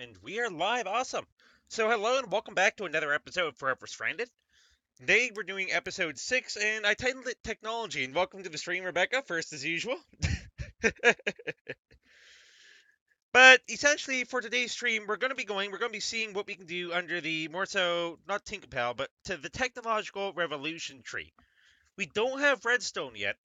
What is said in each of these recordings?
And we are live. Awesome. So, hello and welcome back to another episode of Forever Stranded. Today we're doing episode 6, and I titled it Technology. And welcome to the stream, Rebecca, first as usual. But essentially, for today's stream, we're going to be seeing what we can do under the more so, not Tinkerbell, but to the technological revolution tree. We don't have redstone yet,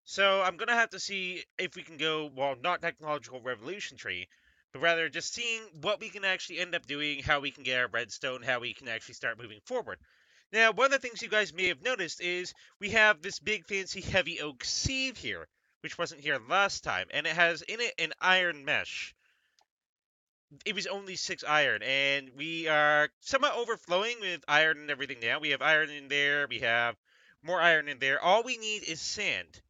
so I'm going to have to see if we can go, well, not technological revolution tree, but rather just seeing what we can actually end up doing, how we can get our redstone, how we can actually start moving forward. Now, one of the things you guys may have noticed is we have this big fancy heavy oak sieve here, which wasn't here last time, and it has in it an iron mesh. It was only 6 iron, and we are somewhat overflowing with iron and everything now. We have iron in there, we have more iron in there. All we need is sand.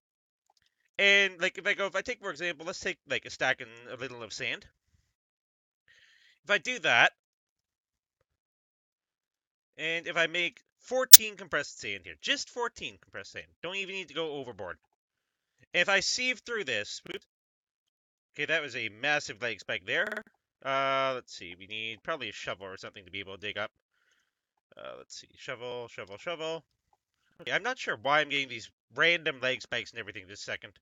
And like if I take for example, let's take like a stack and a little of sand. If I do that, and if I make 14 compressed sand here, just 14 compressed sand, don't even need to go overboard. And if I sieve through this, oops, okay, that was a massive leg spike there. Let's see, we need probably a shovel or something to be able to dig up. Let's see, shovel, shovel, shovel. Okay, I'm not sure why I'm getting these random leg spikes and everything this second.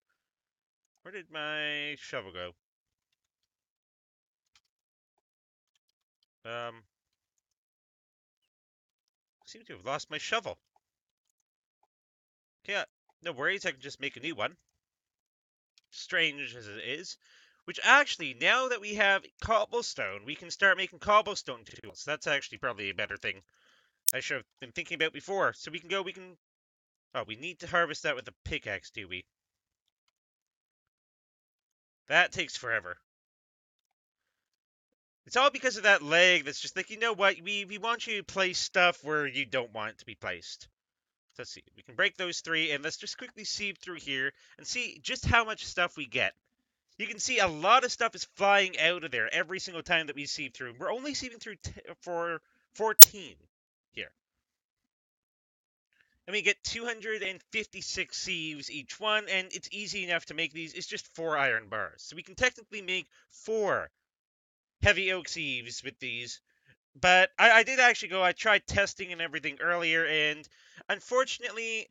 Where did my shovel go? Um, seem to have lost my shovel. Yeah, no worries, I can just make a new one. Strange as it is. Which actually, now that we have cobblestone, we can start making cobblestone tools. That's actually probably a better thing I should have been thinking about before. So we can... Oh, we need to harvest that with a pickaxe, do we? That takes forever. It's all because of that leg that's just like, you know what, we want you to place stuff where you don't want it to be placed. So let's see, we can break those 3, and let's just quickly sieve through here and see just how much stuff we get. You can see a lot of stuff is flying out of there every single time that we sieve through. We're only sieving through for 14 here. And we get 256 sieves each one, and it's easy enough to make these. It's just 4 iron bars. So we can technically make 4 heavy oak sieves with these. But I did actually I tried testing and everything earlier, and unfortunately,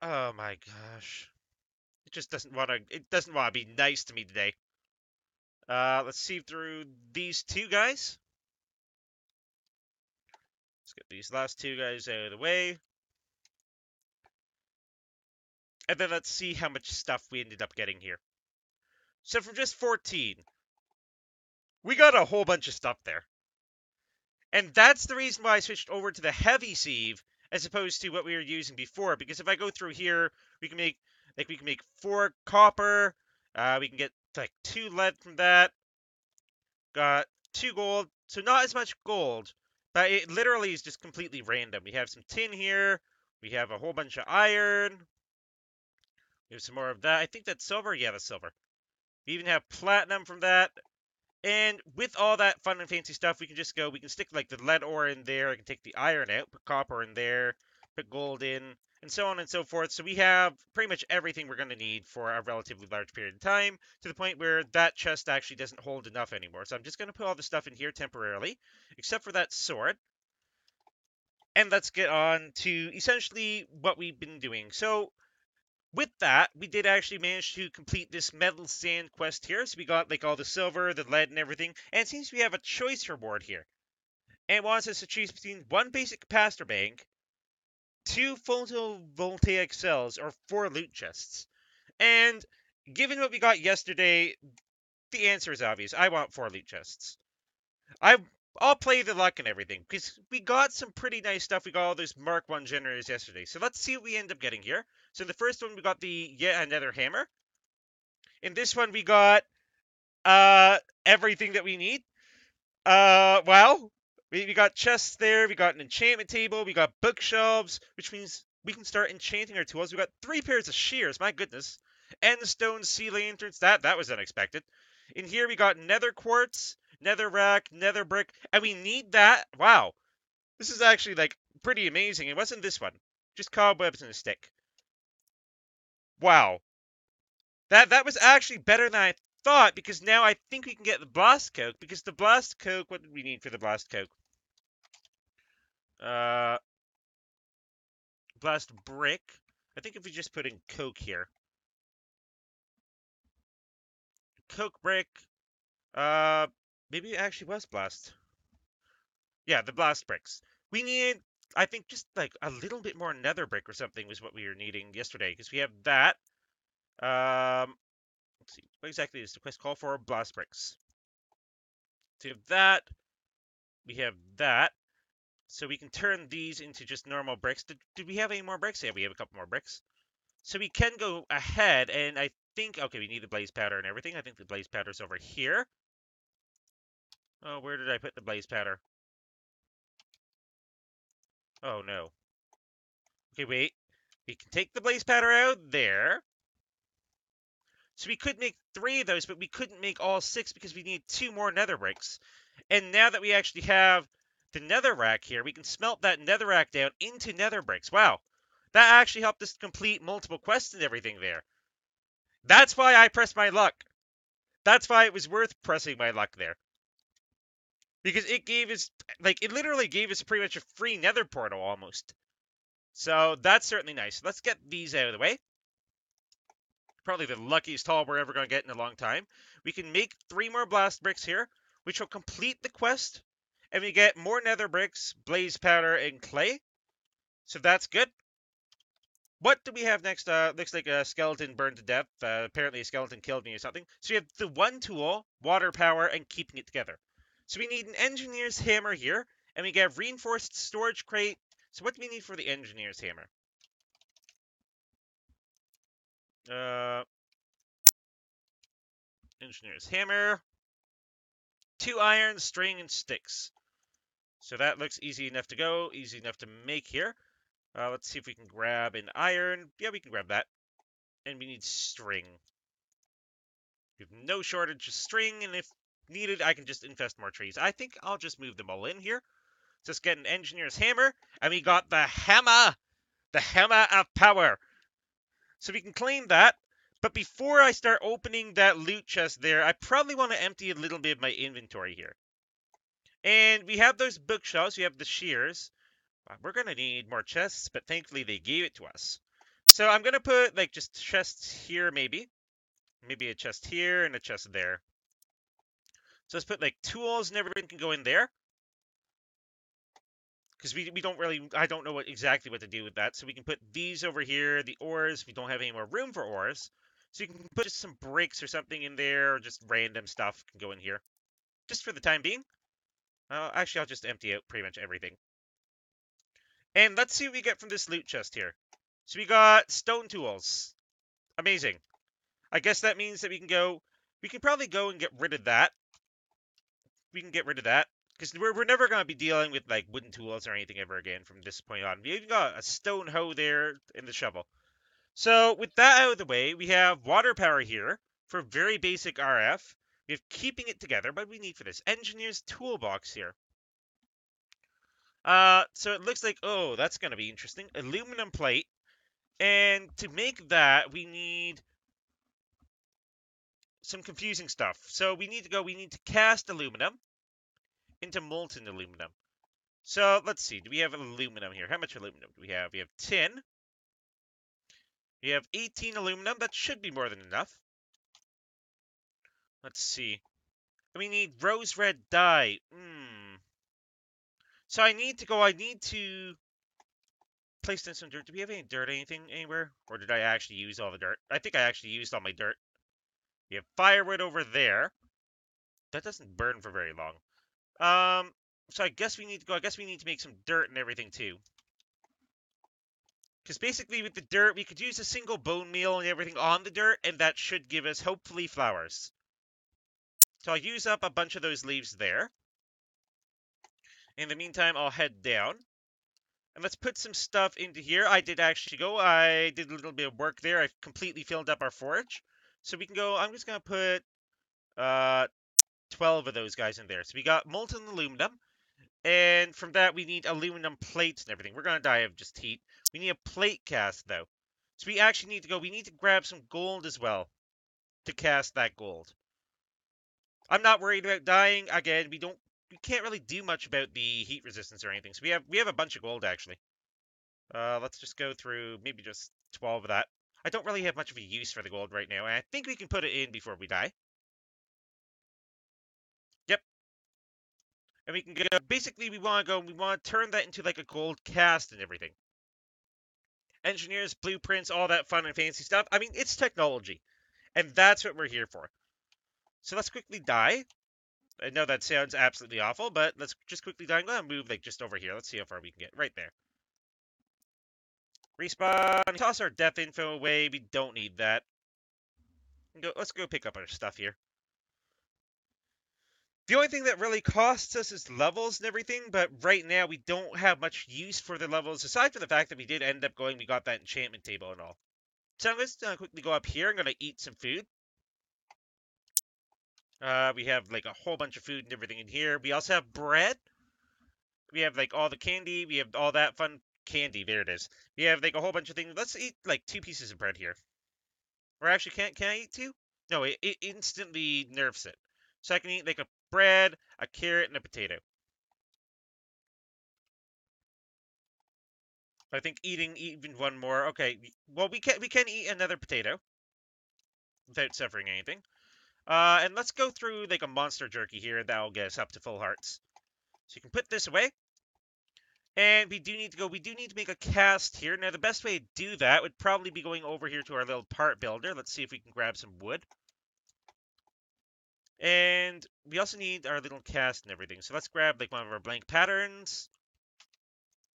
oh my gosh. It doesn't want to be nice to me today. Let's sieve through these 2 guys. Let's get these last 2 guys out of the way. And then let's see how much stuff we ended up getting here. So from just 14, we got a whole bunch of stuff there. And that's the reason why I switched over to the heavy sieve as opposed to what we were using before. Because if I go through here, we can make 4 copper. We can get like 2 lead from that. Got 2 gold. So not as much gold, but it literally is just completely random. We have some tin here. We have a whole bunch of iron. We have some more of that. I think that's silver. Yeah, that's silver. We even have platinum from that. And with all that fun and fancy stuff, we can stick like the lead ore in there. I can take the iron out, put copper in there, put gold in, and so on and so forth. So we have pretty much everything we're going to need for a relatively large period of time, to the point where that chest actually doesn't hold enough anymore. So I'm just going to put all the stuff in here temporarily, except for that sword. And let's get on to essentially what we've been doing. So with that, we did actually manage to complete this metal sand quest here. So we got like all the silver, the lead, and everything. And it seems we have a choice reward here. And it wants us to choose between 1 basic capacitor bank, 2 photovoltaic cells, or 4 loot chests. And given what we got yesterday, the answer is obvious. I want 4 loot chests. I'll play the luck and everything, because we got some pretty nice stuff. We got all those Mark 1 generators yesterday. So let's see what we end up getting here. So the first one, we got the yet another hammer. In this one, we got everything that we need. Wow. We got chests there. We got an enchantment table. We got bookshelves, which means we can start enchanting our tools. We got 3 pairs of shears. My goodness. And stone sea lanterns. That was unexpected. In here, we got nether quartz, nether rack, nether brick, and we need that. Wow. This is actually like pretty amazing. It wasn't this one. Just cobwebs and a stick. Wow. That was actually better than I thought, because now I think we can get the blast coke, because the blast coke, what did we need for the blast coke? Blast brick. I think if we just put in coke here. Coke brick. Maybe it actually was blast. Yeah, the blast bricks. We need, I think, just like a little bit more nether brick or something was what we were needing yesterday, because we have that. Let's see. What exactly is the quest call for? Blast bricks. So we have that. We have that. So we can turn these into just normal bricks. Did we have any more bricks? Yeah, we have a couple more bricks. So we can go ahead, and I think, okay, we need the blaze powder and everything. I think the blaze powder's over here. Oh, where did I put the blaze powder? Oh, no. Okay, wait. We can take the blaze powder out there. So we could make 3 of those, but we couldn't make all 6 because we need 2 more nether bricks. And now that we actually have the netherrack here, we can smelt that netherrack down into nether bricks. Wow. That actually helped us complete multiple quests and everything there. That's why I pressed my luck. That's why it was worth pressing my luck there. Because it gave us, like, it literally gave us pretty much a free nether portal almost. So that's certainly nice. Let's get these out of the way. Probably the luckiest haul we're ever going to get in a long time. We can make 3 more blast bricks here, which will complete the quest. And we get more nether bricks, blaze powder, and clay. So that's good. What do we have next? Looks like a skeleton burned to death. Apparently a skeleton killed me or something. So we have the 1 tool, water power, and keeping it together. So we need an engineer's hammer here. And we get reinforced storage crate. So what do we need for the engineer's hammer? Engineer's hammer. 2 iron, string, and sticks. So that looks easy enough to go, easy enough to make here. Let's see if we can grab an iron. Yeah, we can grab that. And we need string. We have no shortage of string, and if needed, I can just infest more trees. I think I'll just move them all in here. Just get an engineer's hammer, and we got the hammer! The hammer of power! So we can claim that. But before I start opening that loot chest there, I probably want to empty a little bit of my inventory here. And we have those bookshelves, we have the shears. We're going to need more chests, but thankfully they gave it to us. So I'm going to put, like, just chests here, maybe. Maybe a chest here and a chest there. So let's put, like, tools and everything can go in there. Because we don't really, I don't know exactly what to do with that. So we can put these over here, the ores. We don't have any more room for ores. So you can put just some bricks or something in there, or just random stuff can go in here. Just for the time being. Actually, I'll just empty out pretty much everything. And let's see what we get from this loot chest here. So we got stone tools. Amazing. I guess that means that we can probably go and get rid of that. We can get rid of that. Because we're never going to be dealing with, like, wooden tools or anything ever again from this point on. We even got a stone hoe there in the shovel. So with that out of the way, we have water power here for very basic RF. We have keeping it together. What do we need for this? Engineer's toolbox here. So it looks like, oh, that's going to be interesting. Aluminum plate. And to make that, we need some confusing stuff. So we need to cast aluminum into molten aluminum. So let's see. Do we have aluminum here? How much aluminum do we have? We have 10. We have 18 aluminum. That should be more than enough. Let's see. We need rose red dye. So I need to place down some dirt. Do we have any dirt anywhere? Or did I actually use all the dirt? I think I actually used all my dirt. We have firewood over there. That doesn't burn for very long. So I guess we need to go. I guess we need to make some dirt and everything too. Because basically with the dirt, we could use a single bone meal and everything on the dirt, and that should give us, hopefully, flowers. So I'll use up a bunch of those leaves there. In the meantime, I'll head down. And let's put some stuff into here. I did a little bit of work there. I've completely filled up our forage. So we can go, I'm just going to put 12 of those guys in there. So we got molten aluminum. And from that, we need aluminum plates and everything. We're going to die of just heat. We need a plate cast, though. So we actually need to go, we need to grab some gold as well to cast that gold. I'm not worried about dying. Again, we can't really do much about the heat resistance or anything. So we have a bunch of gold actually. Let's just go through maybe just 12 of that. I don't really have much of a use for the gold right now, and I think we can put it in before we die. Yep. And we can go, basically we want to turn that into like a gold cast and everything. Engineers, blueprints, all that fun and fancy stuff. I mean, it's technology, and that's what we're here for. So let's quickly die. I know that sounds absolutely awful, but let's just quickly die. I'm going to move like just over here. Let's see how far we can get. Right there. Respawn. Toss our death info away. We don't need that. Let's go pick up our stuff here. The only thing that really costs us is levels and everything, but right now we don't have much use for the levels, aside from the fact that we did end up we got that enchantment table and all. So I'm just going to quickly go up here. I'm going to eat some food. We have like a whole bunch of food and everything in here. We also have bread. We have like all the candy. We have all that fun candy. There it is. We have like a whole bunch of things. Let's eat like 2 pieces of bread here. Or actually, can I eat 2? No, it instantly nerfs it. So I can eat like a bread, a carrot, and a potato. I think eating even one more. Okay, well we can eat another potato without suffering anything. And let's go through like a monster jerky here that'll get us up to full hearts. So you can put this away. And we do need to go. We do need to make a cast here. Now the best way to do that would probably be going over here to our little part builder. Let's see if we can grab some wood. And we also need our little cast and everything. So let's grab like one of our blank patterns.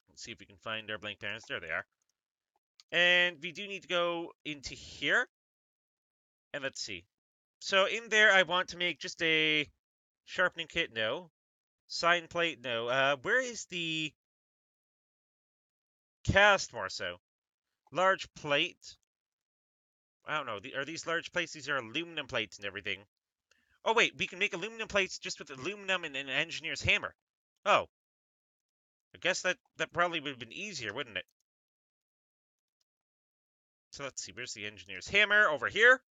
Let's see if we can find our blank patterns. There they are. And we do need to go into here. And let's see. So in there, I want to make just a sharpening kit. No. Sign plate. No. Where is the cast more so? Large plate. I don't know. Are these large plates? These are aluminum plates and everything. Oh, wait. We can make aluminum plates just with aluminum and an engineer's hammer. Oh. I guess that probably would have been easier, wouldn't it? So let's see. Where's the engineer's hammer? Over here?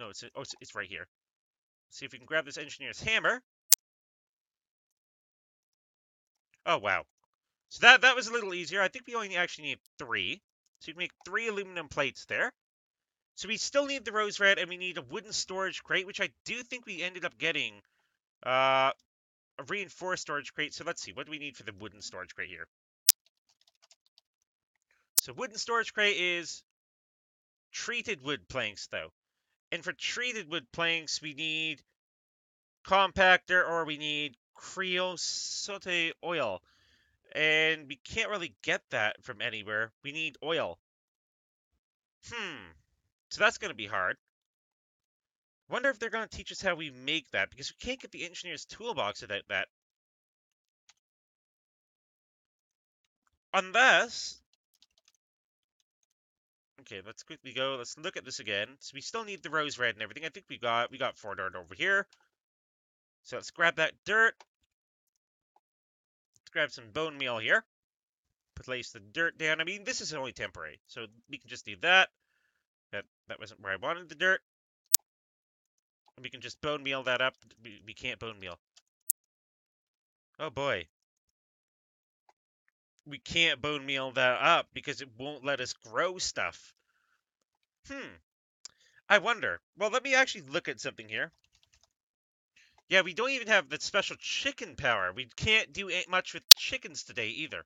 No, it's right here. Let's see if we can grab this engineer's hammer. Oh, wow. So that was a little easier. I think we only actually need 3. So you can make 3 aluminum plates there. So we still need the rose red, and we need a wooden storage crate, which I do think we ended up getting a reinforced storage crate. So let's see. What do we need for the wooden storage crate here? So wooden storage crate is treated wood planks, though. And for treated wood planks, we need compactor or we need creosote oil. And we can't really get that from anywhere. We need oil. So that's going to be hard. Wonder if they're going to teach us how we make that, because we can't get the engineer's toolbox without that. Unless... Okay, let's quickly go. Let's look at this again. So we still need the rose red and everything. I think we got 4 dirt over here. So let's grab that dirt. Let's grab some bone meal here. Place the dirt down. I mean, this is only temporary, so we can just do that. That wasn't where I wanted the dirt. And we can just bone meal that up. We can't bone meal. Oh boy. We can't bone meal that up because it won't let us grow stuff. I wonder. Well, let me actually look at something here. Yeah, we don't even have that special chicken power. We can't do much with chickens today either.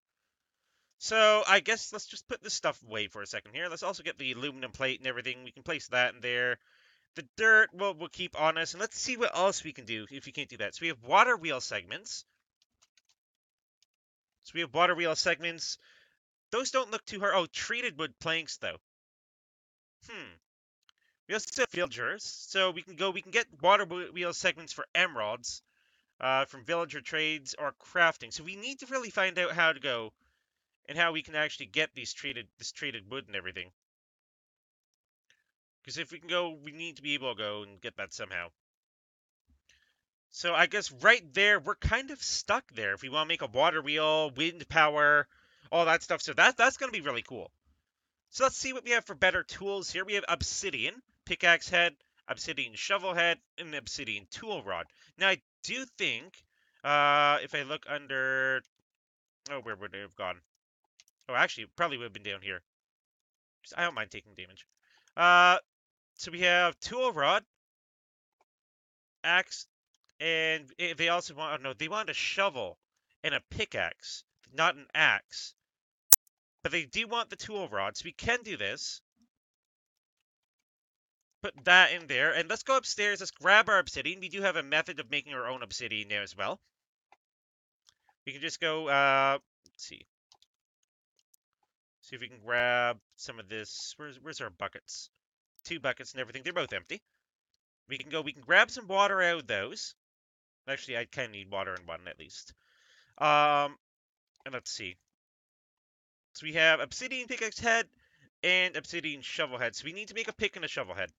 So I guess let's just put this stuff away for a second here. Let's also get the aluminum plate and everything. We can place that in there. The dirt, well, we'll keep on us. And let's see what else we can do if we can't do that. So we have water wheel segments. Those don't look too hard. Oh, treated wood planks, though. We also have villagers. So we can get water wheel segments for emeralds from villager trades or crafting. So we need to really find out how to go and how we can actually get this treated wood and everything. Because if we can go, we need to be able to go and get that somehow. So I guess right there, we're kind of stuck there. If we want to make a water wheel, wind power, all that stuff. So that's going to be really cool. So let's see what we have for better tools here. We have obsidian, pickaxe head, obsidian shovel head, and an obsidian tool rod. Now, I do think, if I look under... Oh, where would it have gone? Oh, actually, it probably would have been down here. I don't mind taking damage. So we have tool rod, axe, and they also want... Oh, no, they want a shovel and a pickaxe, not an axe. But they do want the tool rod, so we can do this. Put that in there, and let's go upstairs. Let's grab our obsidian. We do have a method of making our own obsidian there as well. We can just go, let's see. See if we can grab some of this. Where's our buckets? 2 buckets and everything. They're both empty. We can grab some water out of those. Actually, I kind of need water in one at least. And let's see. So we have obsidian pickaxe head and obsidian shovel head. So we need to make a pick and a shovel head.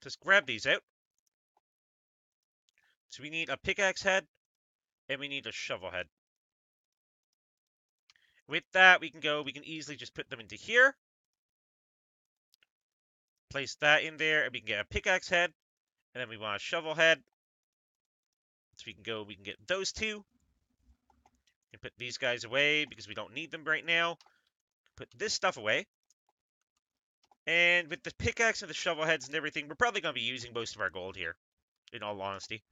Just grab these out. So we need a pickaxe head and we need a shovel head. With that, we can easily just put them into here. Place that in there, and we can get a pickaxe head. And then we want a shovel head. So we can get those 2. We can put these guys away because we don't need them right now. Put this stuff away. And with the pickaxe and the shovel heads and everything, we're probably going to be using most of our gold here, in all honesty.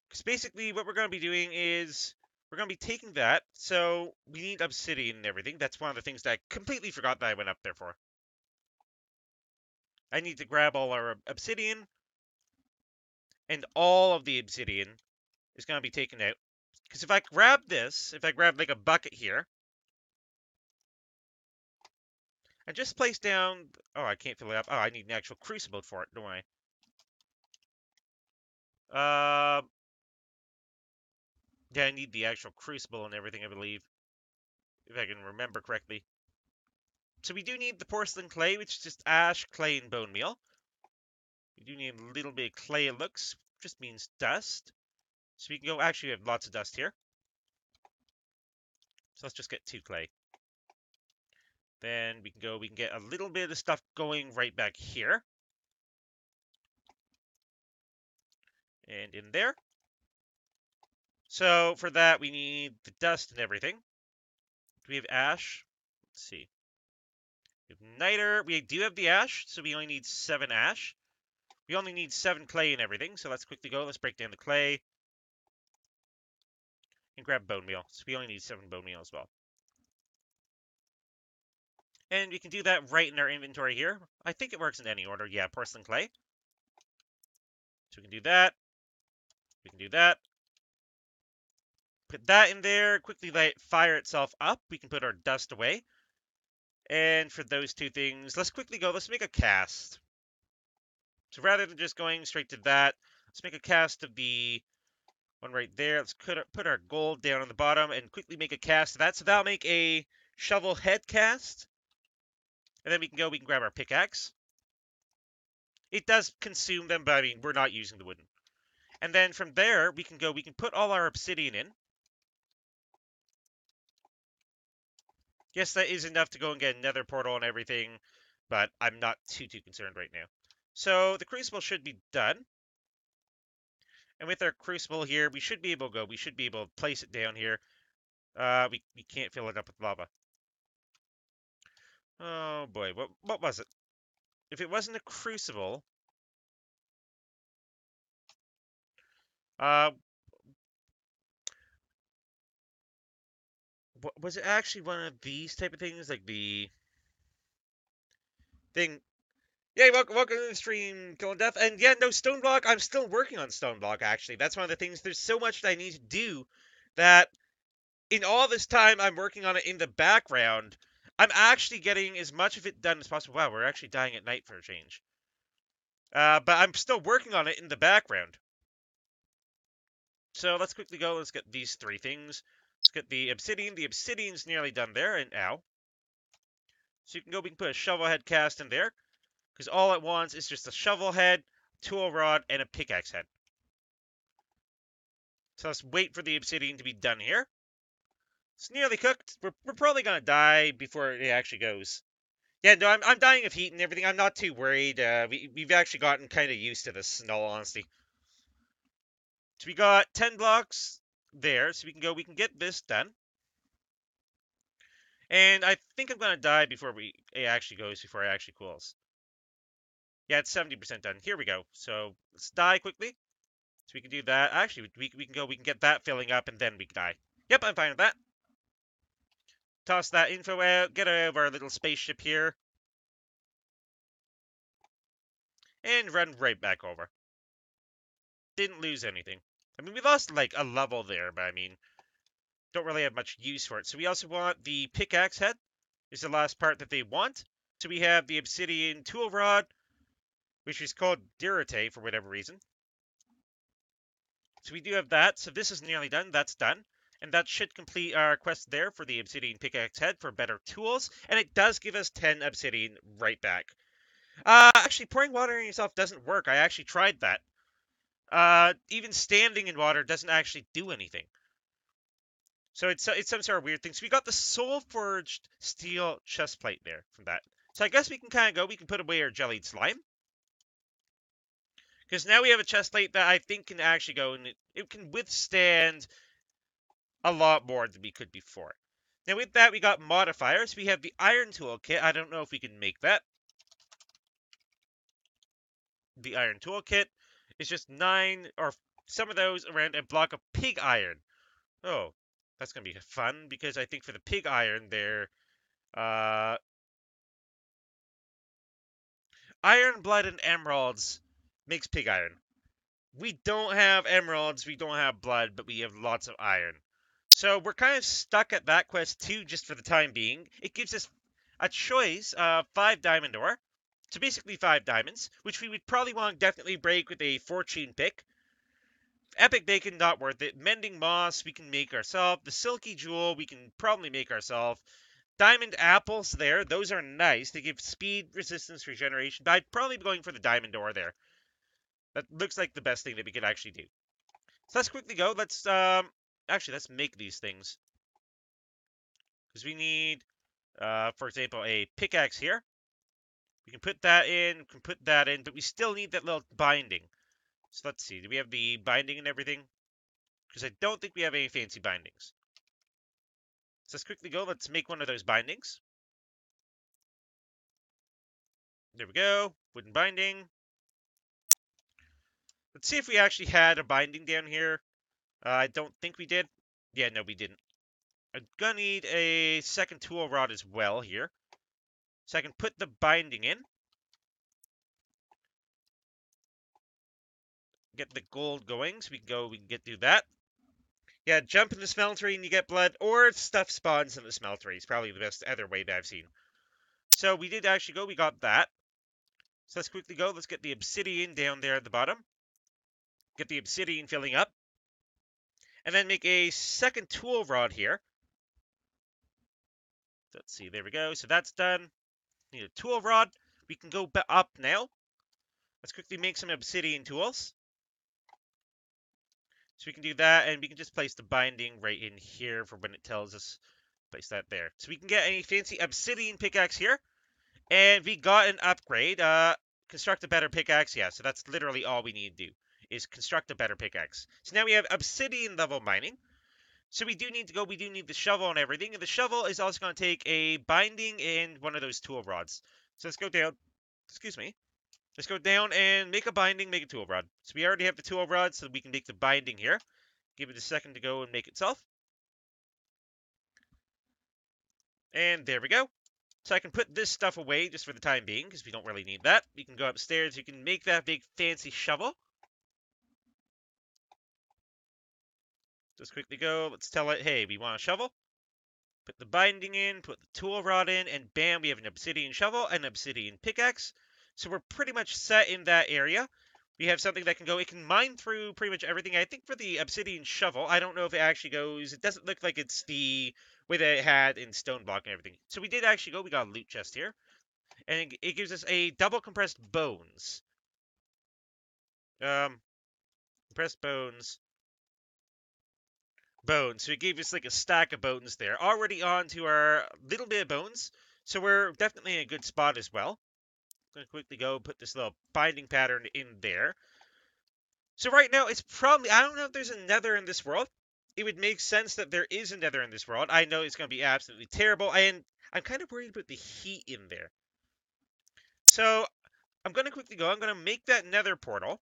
Because basically what we're going to be doing is we're going to be taking that. So we need obsidian and everything. That's one of the things that I completely forgot that I went up there for. I need to grab all our obsidian. And all of the obsidian is going to be taken out. Because if I grab this, if I grab like a bucket here, and just place down... Oh, I can't fill it up. Oh, I need an actual crucible for it, don't I? Yeah, I need the actual crucible and everything, I believe. If I can remember correctly. So we do need the porcelain clay, which is just ash, clay, and bone meal. We do need a little bit of clay, it looks. Just means dust. So we can go... Actually, we have lots of dust here. So let's just get 2 clay. Then we can get a little bit of stuff going right back here. And in there. So for that, we need the dust and everything. Do we have ash? Let's see. We have niter. We do have the ash, so we only need 7 ash. We only need 7 clay and everything, so let's quickly go. Let's break down the clay. And grab bone meal. So we only need 7 bone meal as well. And we can do that right in our inventory here. I think it works in any order. Yeah, porcelain clay. So we can do that. We can do that. Put that in there. Quickly let it fire itself up. We can put our dust away. And for those 2 things, let's quickly go. Let's make a cast. So rather than just going straight to that, let's make a cast of the one right there. Let's put our gold down on the bottom and quickly make a cast of that. So that'll make a shovel head cast. And then we can grab our pickaxe. It does consume them, but I mean, we're not using the wooden. And then from there, we can put all our obsidian in. Yes, that is enough to go and get another portal and everything, but I'm not too concerned right now. So the crucible should be done. And with our crucible here, we should be able to go. We should be able to place it down here. We can't fill it up with lava. Oh boy, what was it? If it wasn't a crucible, was it actually one of these type of things, like the thing? Yeah, welcome to the stream, Kill and Death. And yeah, no, Stone Block, I'm still working on Stone Block, actually. That's one of the things. There's so much that I need to do that in all this time I'm working on it in the background, I'm actually getting as much of it done as possible. Wow, we're actually dying at night for a change. But I'm still working on it in the background. So let's quickly go. Let's get these 3 things. Let's get the obsidian. The obsidian's nearly done there, and ow. So we can put a shovel head cast in there. Because all it wants is just a shovel head, tool rod, and a pickaxe head. So let's wait for the obsidian to be done here. It's nearly cooked. We're probably going to die before it actually goes. Yeah, no, I'm dying of heat and everything. I'm not too worried. We've actually gotten kind of used to this, in all honesty. So we got 10 blocks there, so we can get this done. And I think I'm gonna die before it actually goes, before it actually cools. Yeah, it's 70% done. Here we go. So let's die quickly. So we can do that. Actually, we can get that filling up and then we can die. Yep, I'm fine with that. Toss that info out, get out of our little spaceship here, and run right back over. Didn't lose anything. I mean, we lost like a level there, but I mean, don't really have much use for it. So we also want the pickaxe head. Is the last part that they want. So we have the obsidian tool rod, which is called Dirite for whatever reason. So we do have that. So this is nearly done. That's done. And that should complete our quest there for the obsidian pickaxe head for better tools. And it does give us 10 obsidian right back. Actually, pouring water on yourself doesn't work. I actually tried that. Even standing in water doesn't actually do anything. So it's some sort of weird thing. So we got the soul forged steel chest plate there from that. So I guess we can kind of go. We can put away our jellied slime. Because now we have a chest plate that I think can actually go, and it can withstand a lot more than we could before. Now with that, we got modifiers. We have the iron toolkit. I don't know if we can make that. The iron toolkit is just 9 or some of those around a block of pig iron. Oh, that's going to be fun because I think for the pig iron there, uh, iron, blood, and emeralds makes pig iron. We don't have emeralds, we don't have blood, but we have lots of iron. So we're kind of stuck at that quest too, just for the time being. It gives us a choice of 5 diamond ore. So basically 5 diamonds, which we would probably want to definitely break with a fortune pick. Epic bacon, not worth it. Mending moss, we can make ourselves. The silky jewel, we can probably make ourselves. Diamond apples there, those are nice. They give speed, resistance, regeneration. But I'd probably be going for the diamond ore there. That looks like the best thing that we could actually do. So let's quickly go. Let's make these things. Because we need, for example, a pickaxe here. We can put that in, we can put that in, but we still need that little binding. So let's see, do we have the binding and everything? Because I don't think we have any fancy bindings. So let's quickly go, let's make one of those bindings. There we go, wooden binding. Let's see if we actually had a binding down here. I don't think we did. Yeah, no, we didn't. I'm gonna need a second tool rod as well here. So I can put the binding in. Get the gold going, so we can get through that. Yeah, jump in the smeltery and you get blood, or stuff spawns in the smeltery. It's probably the best other way that I've seen. So we did actually go, we got that. So let's quickly go, let's get the obsidian down there at the bottom. Get the obsidian filling up. And then make a second tool rod here. Let's see, there we go. So that's done. Need a tool rod. We can go up now. Let's quickly make some obsidian tools. So we can do that, and we can just place the binding right in here for when it tells us. Place that there. So we can get a fancy obsidian pickaxe here. And we got an upgrade. Construct a better pickaxe. Yeah, so that's literally all we need to do, is construct a better pickaxe. So now we have obsidian level mining. So we do need to go. We do need the shovel and everything. And the shovel is also going to take a binding and one of those tool rods. So let's go down. Excuse me. Let's go down and make a binding, make a tool rod. So we already have the tool rod, so we can make the binding here. Give it a second to go and make itself. And there we go. So I can put this stuff away just for the time being, because we don't really need that. We can go upstairs. You can make that big fancy shovel. Just quickly go. Let's tell it, hey, we want a shovel. Put the binding in, put the tool rod in, and bam, we have an obsidian shovel and an obsidian pickaxe. So we're pretty much set in that area. We have something that can go, it can mine through pretty much everything. I think for the obsidian shovel, I don't know if it actually goes, it doesn't look like it's the way that it had in stone block and everything. So we did actually go, we got a loot chest here. And it gives us a double compressed bones. Compressed bones. Bones. So it gave us like a stack of bones there. Already on to our little bit of bones. So we're definitely in a good spot as well. I'm going to quickly go put this little binding pattern in there. So right now, it's probably, I don't know if there's a nether in this world. It would make sense that there is a nether in this world. I know it's going to be absolutely terrible, and I'm kind of worried about the heat in there. So I'm going to quickly go. I'm going to make that nether portal.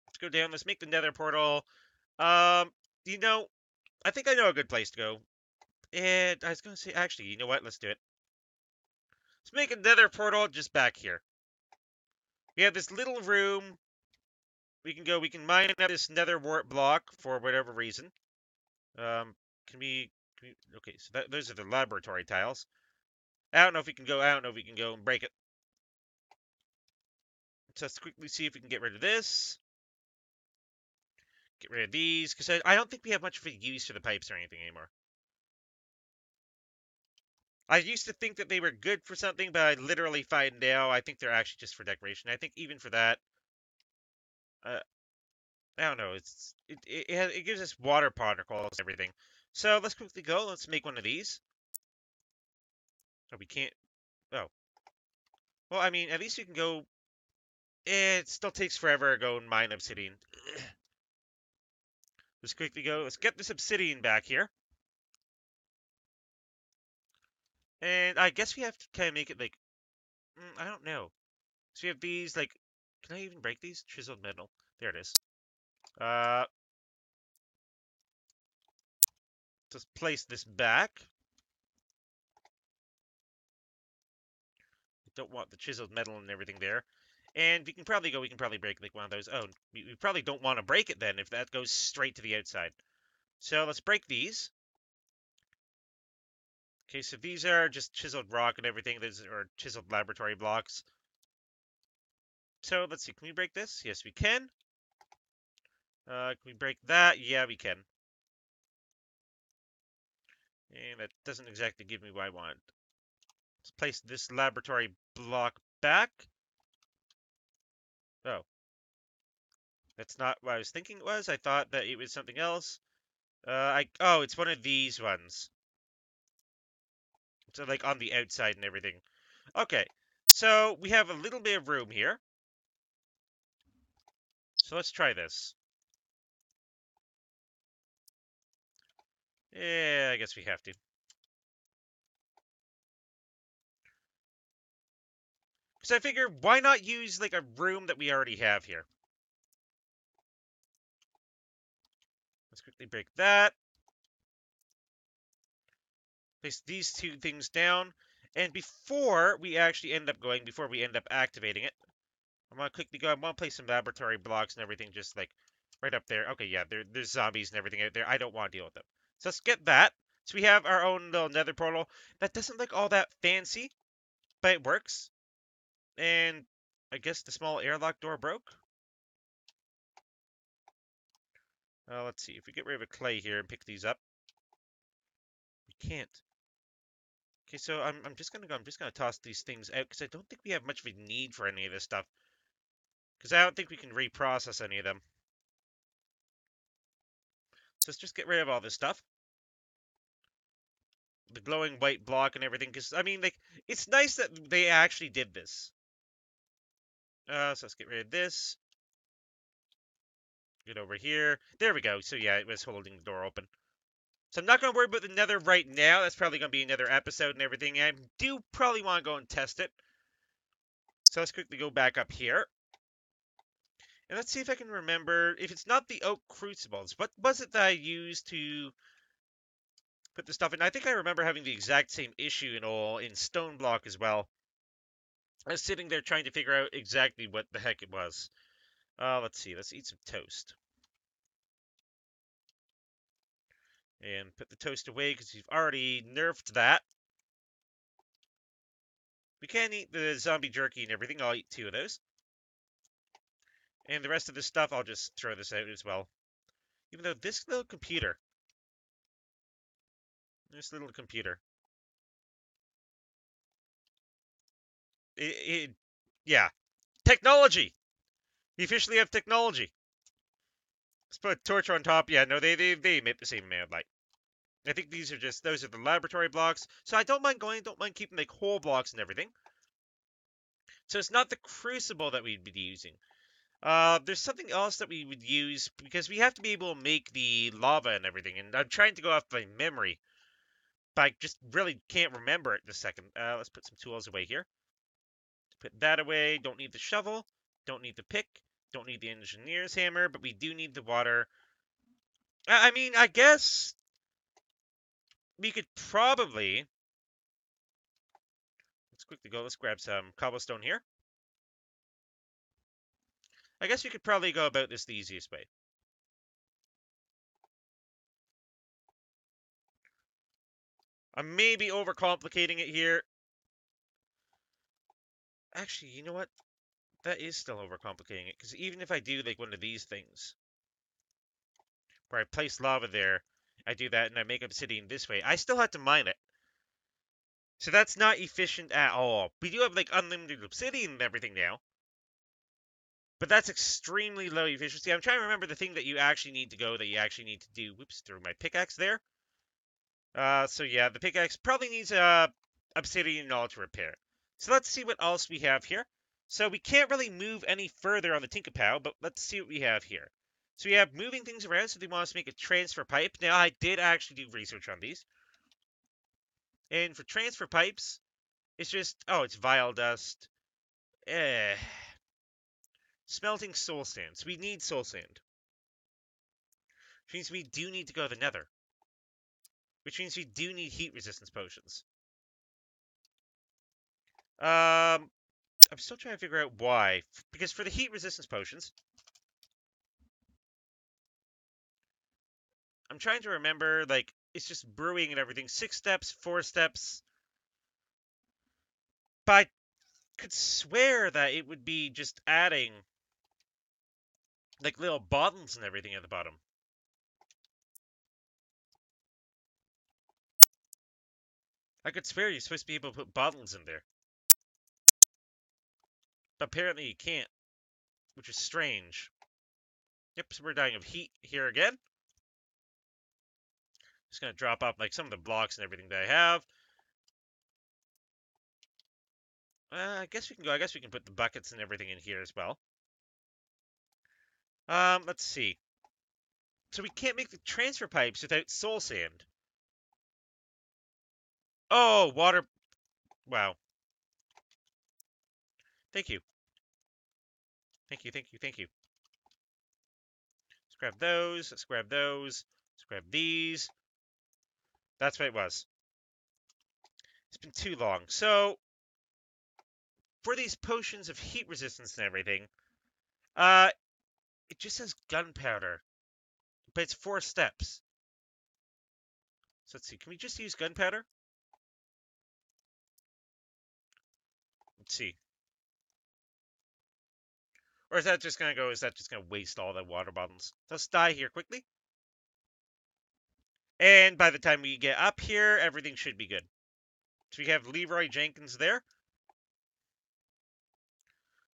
Let's go down. Let's make the nether portal. Um, you know, I think I know a good place to go. And I was going to say, actually, you know what? Let's do it. Let's make a nether portal just back here. We have this little room. We can mine out this nether wart block for whatever reason. Okay, so those are the laboratory tiles. I don't know if we can go, I don't know if we can go and break it. So let's quickly see if we can get rid of this. Get rid of these, because I don't think we have much of a use for the pipes or anything anymore. I used to think that they were good for something, but I literally find now I think they're actually just for decoration. I think even for that, uh, I don't know. It gives us water particles and everything. So let's quickly go. Let's make one of these. Oh, we can't. Oh, well, I mean, at least we can go. It still takes forever to go and mine obsidian. Let's quickly go. Let's get this obsidian back here. And I guess we have to kind of make it like, I don't know. So we have these, like, can I even break these? Chiseled metal. There it is. Uh, just place this back. Don't want the chiseled metal and everything there. And we can probably break like one of those. Oh, we probably don't want to break it then if that goes straight to the outside. So let's break these. Okay, so these are just chiseled rock and everything. These are chiseled laboratory blocks. So let's see, can we break this? Yes, we can. Can we break that? Yeah, we can. And that doesn't exactly give me what I want. Let's place this laboratory block back. Oh. That's not what I was thinking it was. I thought that it was something else. Oh, it's one of these ones. So, like, on the outside and everything. Okay. So, we have a little bit of room here. So, let's try this. Yeah, I guess we have to. Because I figure, why not use, like, a room that we already have here? Let's quickly break that. Place these two things down. And before we actually end up going, before we end up activating it, I'm going to quickly go. I'm going to place some laboratory blocks and everything just, like, right up there. Okay, yeah, there's zombies and everything out there. I don't want to deal with them. So let's get that. So we have our own little nether portal. That doesn't look all that fancy, but it works. And I guess the small airlock door broke. Let's see. If we get rid of a clay here and pick these up. We can't. Okay, so I'm just gonna go. I'm just gonna toss these things out because I don't think we have much of a need for any of this stuff. Because I don't think we can reprocess any of them. So let's just get rid of all this stuff. The glowing white block and everything. Because, I mean, like, it's nice that they actually did this. So let's get rid of this. Get over here. There we go. So, yeah, it was holding the door open. So I'm not going to worry about the nether right now. That's probably going to be another episode and everything. I do probably want to go and test it. So let's quickly go back up here. And let's see if I can remember. If it's not the oak crucibles, what was it that I used to put the stuff in? I think I remember having the exact same issue in stone block as well. I was sitting there trying to figure out exactly what the heck it was. Let's see. Let's eat some toast. And put the toast away because you've already nerfed that. We can eat the zombie jerky and everything. I'll eat 2 of those. And the rest of this stuff, I'll just throw this out as well. Even though this little computer. Yeah. Technology! We officially have technology. Let's put a torch on top. Yeah, no, they emit the same amount of light. I think these are just, those are the laboratory blocks. So I don't mind going, don't mind keeping like whole blocks and everything. So it's not the crucible that we'd be using. There's something else that we would use because we have to be able to make the lava and everything. And I'm trying to go off by memory, but I just really can't remember it in a second. Let's put some tools away here. Put that away. Don't need the shovel. Don't need the pick. Don't need the engineer's hammer, but we do need the water. I mean, I guess we could probably. Let's quickly go. Let's grab some cobblestone here. I guess we could probably go about this the easiest way. I'm maybe overcomplicating it here. Actually, you know what? That is still overcomplicating it, because even if I do like one of these things, where I place lava there, I do that and I make obsidian this way, I still have to mine it. So that's not efficient at all. We do have like unlimited obsidian and everything now, but that's extremely low efficiency. I'm trying to remember the thing that you actually need to go, that you actually need to do. Whoops, through my pickaxe there. So yeah, the pickaxe probably needs obsidian and all to repair. So let's see what else we have here. So we can't really move any further on the Tinkerpal, but let's see what we have here. So we have moving things around, so they want us to make a transfer pipe. Now, I did actually do research on these. And for transfer pipes, it's just, oh, it's vile dust. Eh. Smelting soul sand. So we need soul sand. Which means we do need to go to the nether. Which means we do need heat resistance potions. I'm still trying to figure out why. Because for the heat resistance potions, I'm trying to remember, like, it's just brewing and everything. 6 steps, 4 steps. But I could swear that it would be just adding, like, little bottles and everything at the bottom. I could swear you're supposed to be able to put bottles in there. But apparently you can't, which is strange. Yep, so we're dying of heat here again. Just gonna drop off, like, some of the blocks and everything that I have. I guess we can go. I guess we can put the buckets and everything in here as well. Let's see. So we can't make the transfer pipes without soul sand. Oh, water. Wow. Thank you. Thank you, thank you, thank you. Let's grab those. Let's grab those. Let's grab these. That's what it was. It's been too long. So, for these potions of heat resistance and everything, uh, it just says gunpowder. But it's 4 steps. So let's see. Can we just use gunpowder? Let's see. Or is that just going to go, is that just going to waste all the water bottles? Let's die here quickly. And by the time we get up here, everything should be good. So we have Leroy Jenkins there.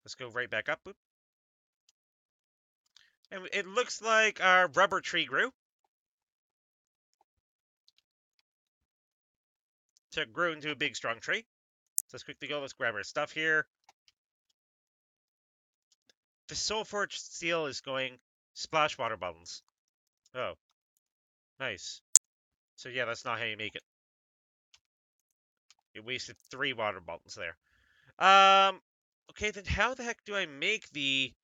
Let's go right back up. And it looks like our rubber tree grew. So it grew into a big, strong tree. So let's quickly go. Let's grab our stuff here. The Soul Forged Steel is going splash water bottles. Oh, nice. So yeah, that's not how you make it. You wasted 3 water bottles there. Okay, then how the heck do I make the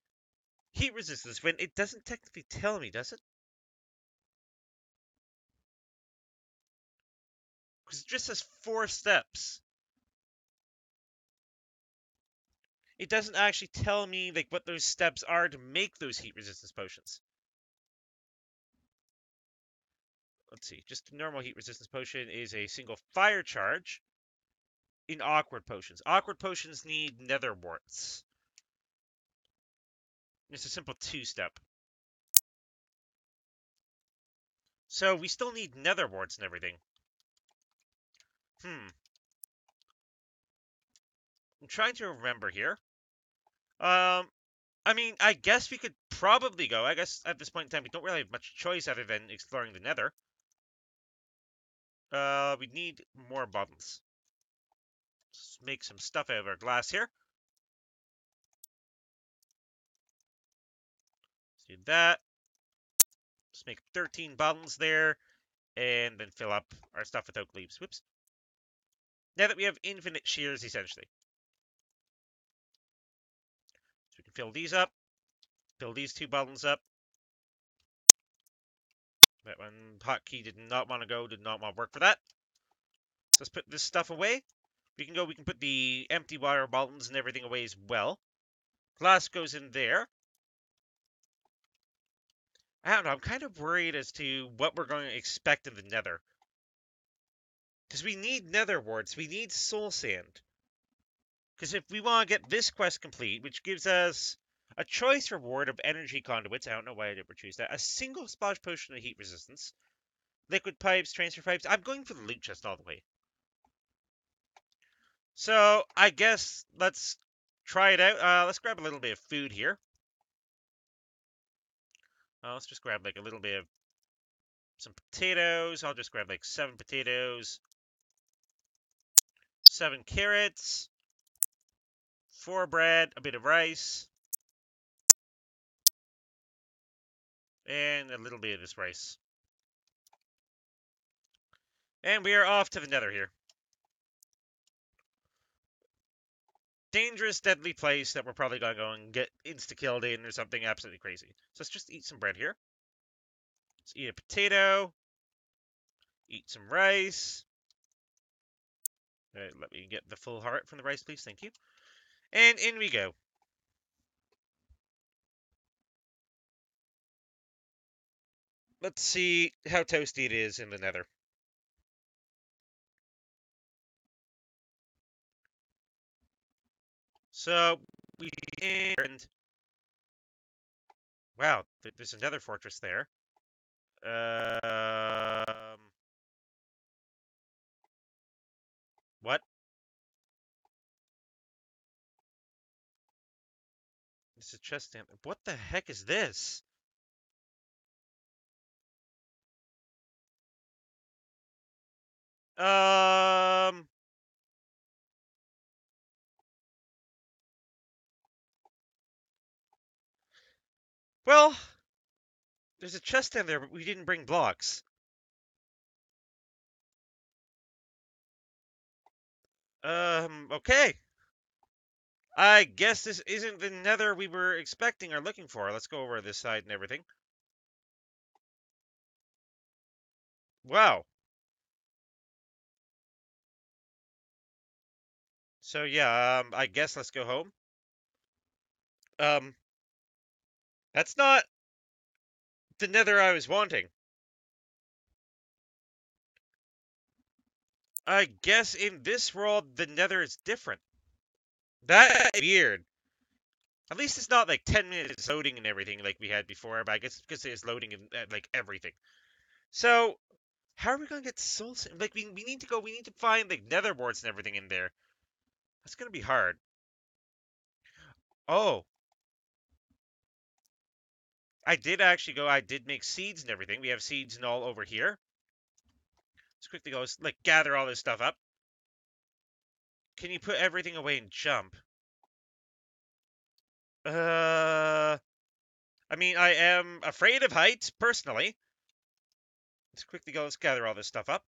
heat resistance when it doesn't technically tell me, does it? Because it just says 4 steps. It doesn't actually tell me like what those steps are to make those heat resistance potions. Let's see. Just a normal heat resistance potion is a single fire charge in awkward potions. Awkward potions need nether warts. It's a simple 2-step. So we still need nether warts and everything. I'm trying to remember here. I mean, I guess we could probably go. I guess at this point in time, we don't really have much choice other than exploring the nether. We need more bottles. Let's make some stuff out of our glass here. Let's do that. Let's make 13 bottles there, and then fill up our stuff with oak leaves. Whoops. Now that we have infinite shears, essentially. So we can fill these up, fill these 2 bottles up. That one hotkey did not want to go, did not want to work for that. So let's put this stuff away. We can put the empty water bottles and everything away as well. Glass goes in there. I don't know, I'm kind of worried as to what we're going to expect in the nether. Because we need nether warts, we need soul sand. Because if we want to get this quest complete, which gives us a choice reward of energy conduits, I don't know why I ever choose that, a single splash potion of heat resistance, liquid pipes, transfer pipes, I'm going for the loot chest all the way. So, I guess let's try it out. Let's grab a little bit of food here. Let's just grab like a little bit of some potatoes. I'll just grab like 7 potatoes, 7 carrots, 4 bread, a bit of rice, and a little bit of this rice. And we are off to the nether here. Dangerous, deadly place that we're probably going to go and get insta-killed in or something absolutely crazy. So let's just eat some bread here. Let's eat a potato. Eat some rice. Let me get the full heart from the rice, please. Thank you. And in we go. Let's see how toasty it is in the nether. So, we and wow, there's another fortress there. What? This is a chest stamp. What the heck is this? Um, well, there's a chest down there, but we didn't bring blocks. Okay. I guess this isn't the nether we were expecting or looking for. Let's go over this side and everything. Wow. So yeah, I guess let's go home. Um, that's not the nether I was wanting. I guess in this world, the nether is different. That's weird. At least it's not like 10 minutes loading and everything like we had before, but I guess because it's loading in like everything. So, how are we gonna get soul sand? Like, we need to go, we need to find like nether warts and everything in there. That's gonna be hard. Oh, I did actually go, I did make seeds and everything. We have seeds and all over here. Let's quickly go, like, gather all this stuff up. Can you put everything away and jump? Uh, I mean, I am afraid of heights, personally. Let's quickly go, let's gather all this stuff up.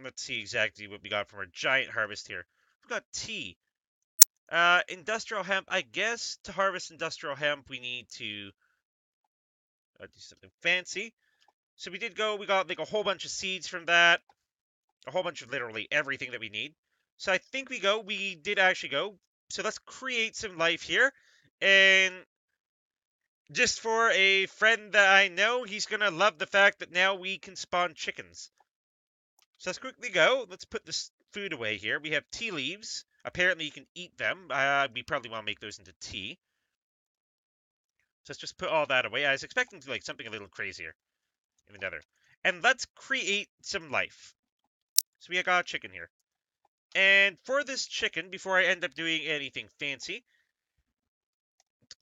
Let's see exactly what we got from our giant harvest here. We've got tea. Industrial hemp. I guess to harvest industrial hemp, we need to do something fancy. So we got like a whole bunch of seeds from that. A whole bunch of literally everything that we need. So I think we did actually go. So let's create some life here. And just for a friend that I know, he's going to love the fact that now we can spawn chickens. So let's quickly go. Let's put this food away here. We have tea leaves. Apparently you can eat them. We probably want to make those into tea. So let's just put all that away. I was expecting to like something a little crazier in the nether. And let's create some life. So we got a chicken here. And for this chicken, before I end up doing anything fancy,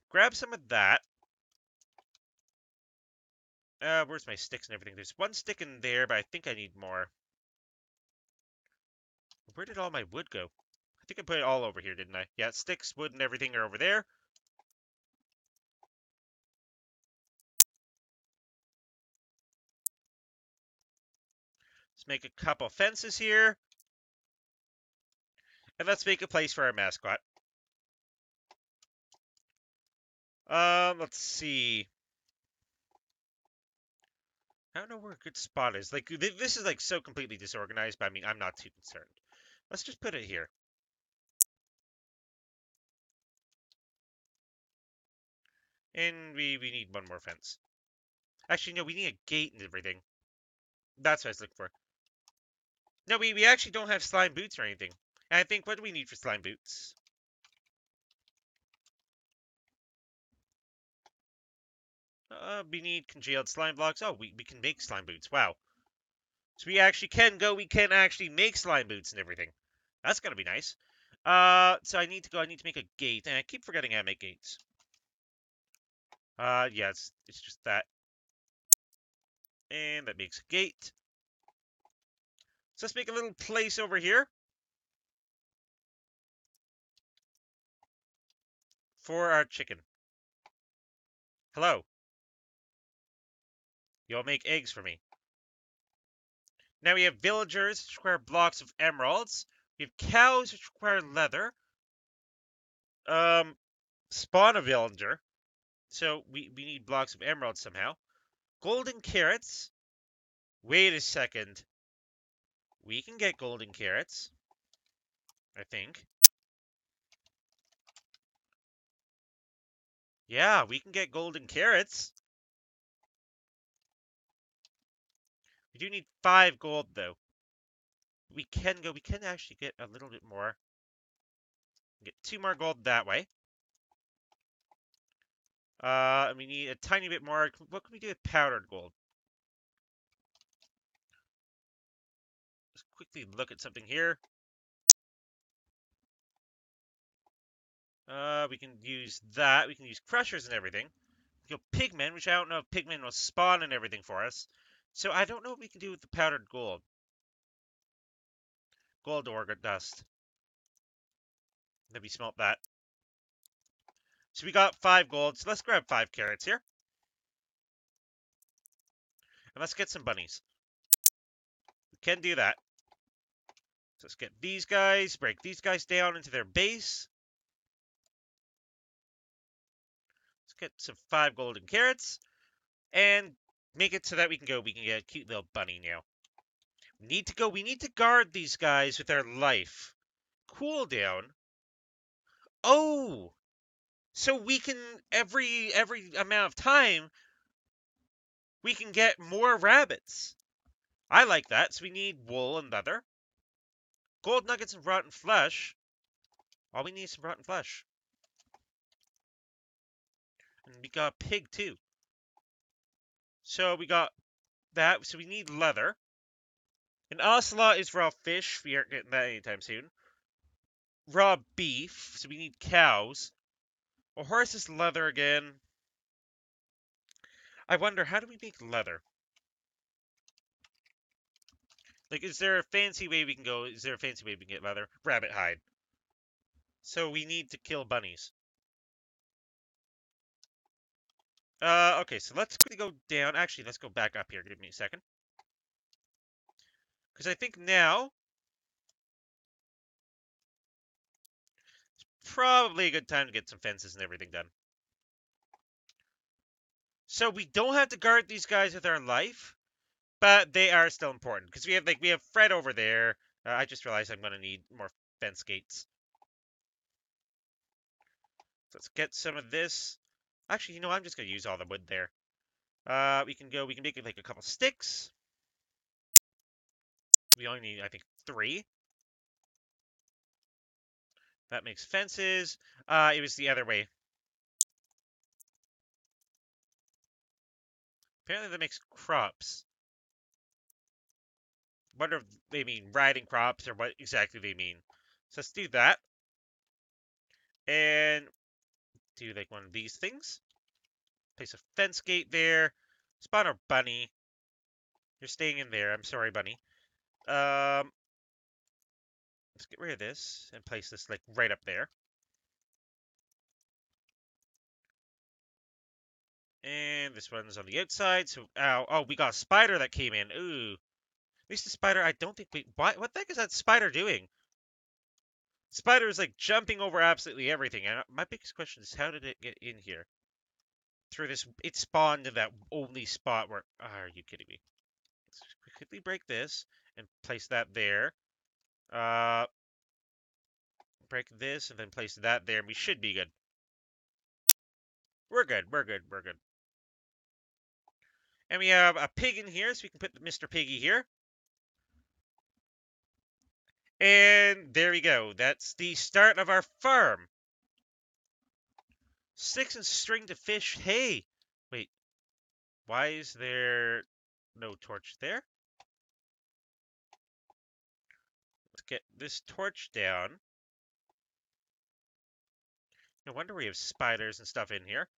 grab some of that. Where's my sticks and everything? There's one stick in there, but I think I need more. Where did all my wood go? I think I put it all over here, didn't I? Yeah, sticks, wood, and everything are over there. Let's make a couple fences here. And let's make a place for our mascot. Let's see. I don't know where a good spot is. Like, this is, like, so completely disorganized, but I mean, I'm not too concerned. Let's just put it here. And we need one more fence. Actually, no, we need a gate and everything. That's what I was looking for. No, we actually don't have slime boots or anything. And I think, what do we need for slime boots? We need congealed slime blocks. Oh, we can make slime boots. Wow. So we can actually make slime boots and everything. That's gonna be nice. So I need to make a gate, and I keep forgetting how to make gates. Yeah, it's just that. And that makes a gate. So let's make a little place over here for our chicken. Hello. You'll make eggs for me. Now we have villagers, which require blocks of emeralds. We have cows, which require leather. Um, Spawn a villager. So we need blocks of emeralds somehow. Golden carrots. Wait a second. We can get golden carrots. I think. Yeah, we can get golden carrots. We do need 5 gold, though. We can actually get a little bit more. Get 2 more gold that way. And we need a tiny bit more. What can we do with powdered gold? Let's quickly look at something here. We can use that. We can use crushers and everything. We go pigmen, which I don't know if pigmen will spawn and everything for us. So I don't know what we can do with the powdered gold. Gold ore dust. Then we smelt that. So we got 5 gold. So let's grab 5 carrots here. And let's get some bunnies. We can do that. So let's get these guys, break these guys down into their base. Let's get some 5 golden carrots. And make it so that we can get a cute little bunny now. We need to guard these guys with our life. Cooldown. Oh! So we can, every amount of time, we can get more rabbits. I like that. So we need wool and leather. Gold nuggets and rotten flesh. All we need is some rotten flesh. And we got a pig too. So we got that. So we need leather. An ocelot is raw fish. We aren't getting that anytime soon. Raw beef. So we need cows. A horse is leather again. I wonder, how do we make leather? Like, is there a fancy way we can go? Is there a fancy way we can get leather? Rabbit hide. So we need to kill bunnies. Okay, so let's quickly go down. Actually, let's go back up here. Give me a second. Because I think now probably a good time to get some fences and everything done. So we don't have to guard these guys with our life, but they are still important because we have Fred over there. I just realized I'm gonna need more fence gates. So let's get some of this. Actually, you know, I'm just gonna use all the wood there. We can make it like a couple sticks. We only need, I think, 3. That makes fences. It was the other way. Apparently that makes crops. Wonder if they mean riding crops or what exactly they mean. So let's do that. And do like one of these things. Place a fence gate there. Spawner bunny. You're staying in there. I'm sorry, bunny. Um, let's get rid of this and place this like right up there. And this one's on the outside. So, ow, oh, we got a spider that came in. Ooh, at least the spider. I don't think we. What the heck is that spider doing? Spider is like jumping over absolutely everything. And my biggest question is, how did it get in here? Through this, it spawned in that only spot where. Oh, are you kidding me? Let's quickly break this and place that there. Uh, break this and then place that there. And we should be good. We're good. We're good. We're good. And we have a pig in here, so we can put Mr. Piggy here. And there we go. That's the start of our farm. Sticks and string to fish. Hey, wait. Why is there no torch there? Let's get this torch down. No wonder we have spiders and stuff in here.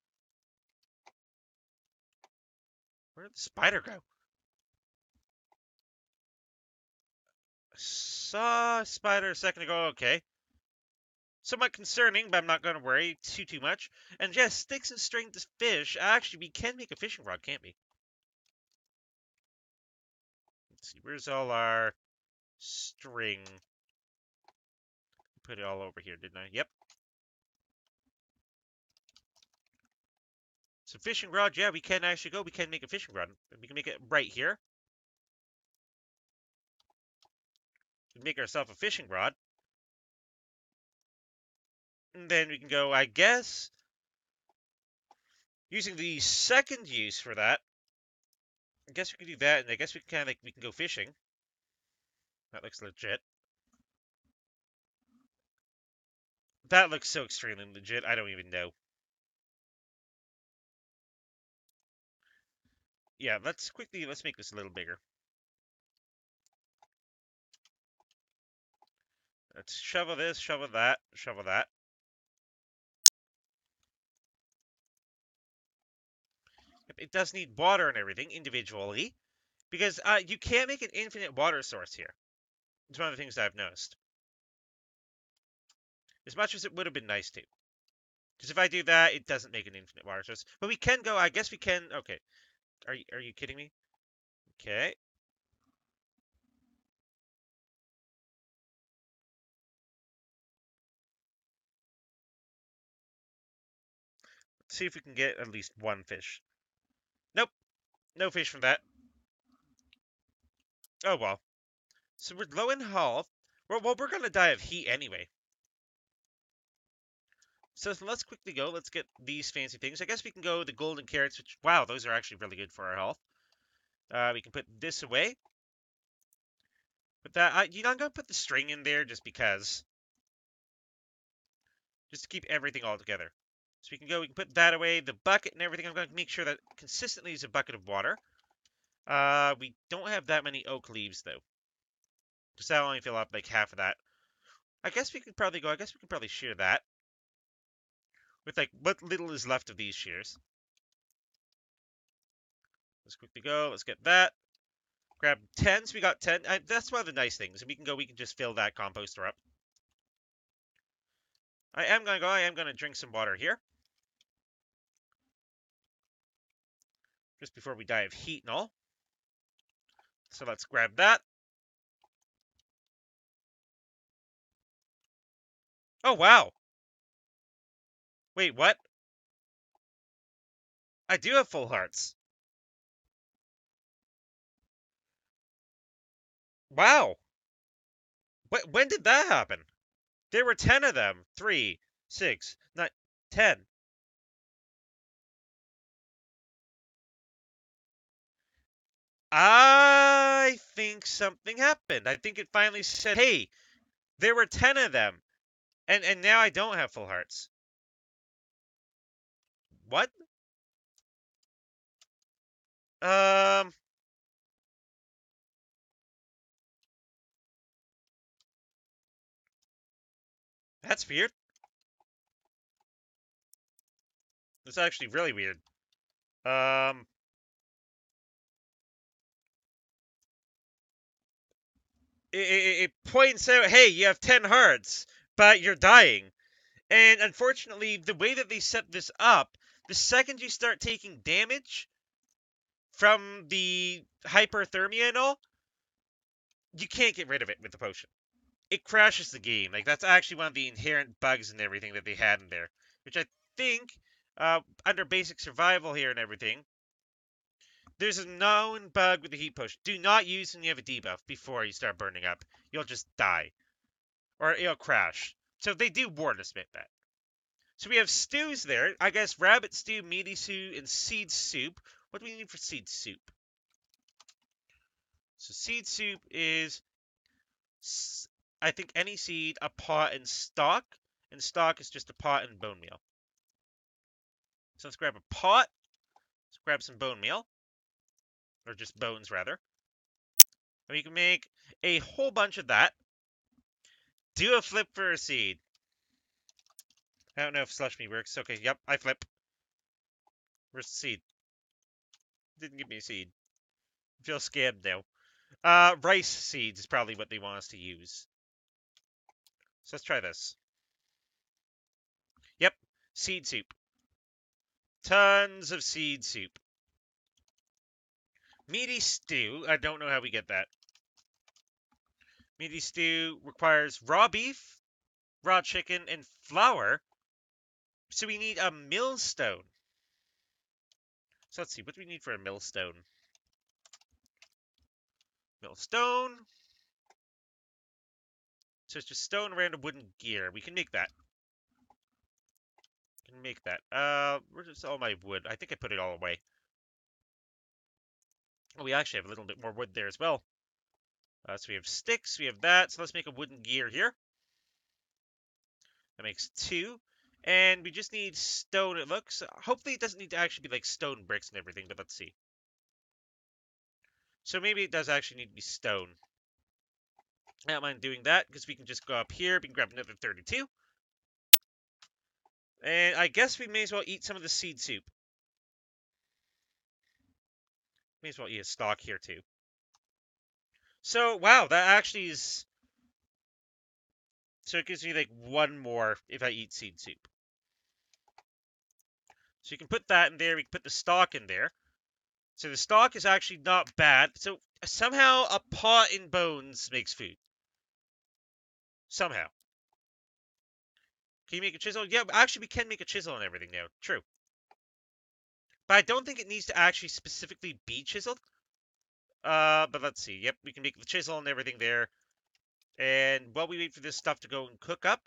Where did the spider go? I saw a spider a second ago. Okay. Somewhat concerning, but I'm not going to worry too much. And yes, sticks and string to fish. Actually, we can make a fishing rod, can't we? Let's see. Where's all our string? Put it all over here, didn't I? Yep. So fishing rod, yeah, we can actually go. We can make a fishing rod. We can make it right here. We can make ourselves a fishing rod. And then we can go, I guess, using the second use for that. I guess we can do that, and I guess we can we can go fishing. That looks legit. That looks so extremely legit. I don't even know. Yeah, let's make this a little bigger. Let's shovel this, shovel that, shovel that. It does need water and everything individually, because you can't make an infinite water source here. It's one of the things I've noticed. As much as it would have been nice to. Because if I do that, it doesn't make an infinite water source. But we can go, I guess we can, okay. Are you kidding me? Okay. Let's see if we can get at least one fish. Nope. No fish from that. Oh, well. So we're low in health. Well, we're going to die of heat anyway. So let's quickly go. Let's get these fancy things. I guess we can go the golden carrots, which, wow, those are actually really good for our health. We can put this away. But that, you know, I'm going to put the string in there just because. Just to keep everything all together. So we can put that away, the bucket and everything. I'm going to make sure that consistently is a bucket of water. We don't have that many oak leaves, though. Because that'll only fill up like half of that. I guess we could probably go, I guess we could probably shear that. With like what little is left of these shears. Let's quickly go, let's get that. Grab 10, so we got 10. That's one of the nice things. We can just fill that composter up. I am going to drink some water here. Just before we die of heat and all. So let's grab that. Oh, wow. Wait, what? I do have full hearts. Wow. When did that happen? There were 10 of them. 3, 6, 9, 10. I think something happened. I think it finally said, hey, there were 10 of them. And now I don't have full hearts. What? Um, that's weird. That's actually really weird. Um, it points out, hey, you have 10 hearts, but you're dying. And unfortunately, the way that they set this up, the second you start taking damage from the hyperthermia and all, you can't get rid of it with the potion. It crashes the game. Like, that's actually one of the inherent bugs and everything that they had in there, which I think, under basic survival here and everything, there's a known bug with the heat potion. Do not use when you have a debuff before you start burning up. You'll just die. Or it'll crash. So they do warn us about that. So we have stews there. I guess rabbit stew, meaty stew, and seed soup. What do we need for seed soup? So seed soup is, I think, any seed, a pot, and stock. And stock is just a pot and bone meal. So let's grab a pot. Let's grab some bone meal. Or just bones, rather. And we can make a whole bunch of that. Do a flip for a seed. I don't know if slush me works. Okay, yep, I flip. Where's the seed? Didn't give me a seed. I feel scammed now. Rice seeds is probably what they want us to use. So let's try this. Yep, seed soup. Tons of seed soup. Meaty stew. I don't know how we get that. Meaty stew requires raw beef, raw chicken, and flour. So we need a millstone. So let's see, what do we need for a millstone? Millstone. So it's just stone, random wooden gear. We can make that. Can make that. Where's all my wood? I think I put it all away. Oh, we actually have a little bit more wood there as well. So we have sticks, we have that. So let's make a wooden gear here. That makes 2. And we just need stone, it looks. Hopefully it doesn't need to actually be like stone bricks and everything, but let's see. So maybe it does actually need to be stone. I don't mind doing that, because we can just go up here, we can grab another 32. And I guess we may as well eat some of the seed soup. May as well eat a stalk here too. So, wow, that actually is... So it gives me like 1 more if I eat seed soup. So you can put that in there, we can put the stalk in there. So the stalk is actually not bad. So somehow a pot in bones makes food. Somehow. Can you make a chisel? Yeah, actually we can make a chisel and everything now. True. But I don't think it needs to actually specifically be chiseled. But let's see. Yep, we can make the chisel and everything there. And while we wait for this stuff to go and cook up,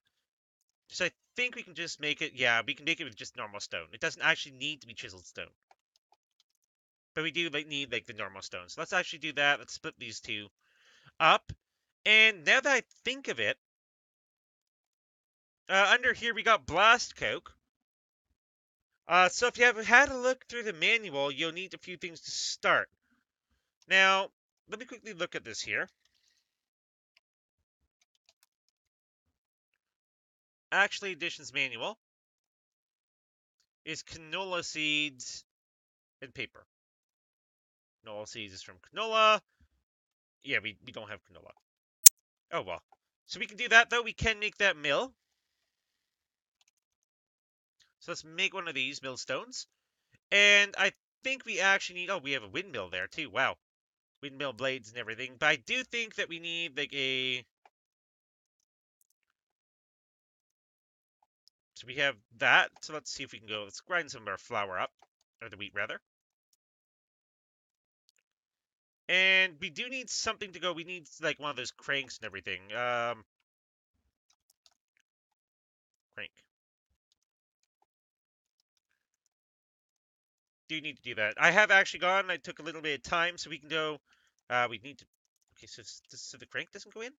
so I think we can just make it, yeah, we can make it with just normal stone. It doesn't actually need to be chiseled stone. But we do need like the normal stone. So let's actually do that. Let's split these two up. And now that I think of it, under here we got blast coke. So if you haven't had a look through the manual, you'll need a few things to start. Now, let me quickly look at this here. Actually, Editions Manual is canola seeds and paper. Canola seeds is from canola. Yeah, we don't have canola. Oh, well. So we can do that, though. We can make that mill. So let's make one of these millstones. And I think we actually need... Oh, we have a windmill there, too. Wow. Windmill blades and everything. But I do think that we need, like, a... So we have that. So let's see if we can go... Let's grind some of our flour up. Or the wheat, rather. And we do need something to go. We need, like, one of those cranks and everything. Crank. Do need to do that. I have actually gone. I took a little bit of time, so we can go. We need to. Okay, so the crank doesn't go in.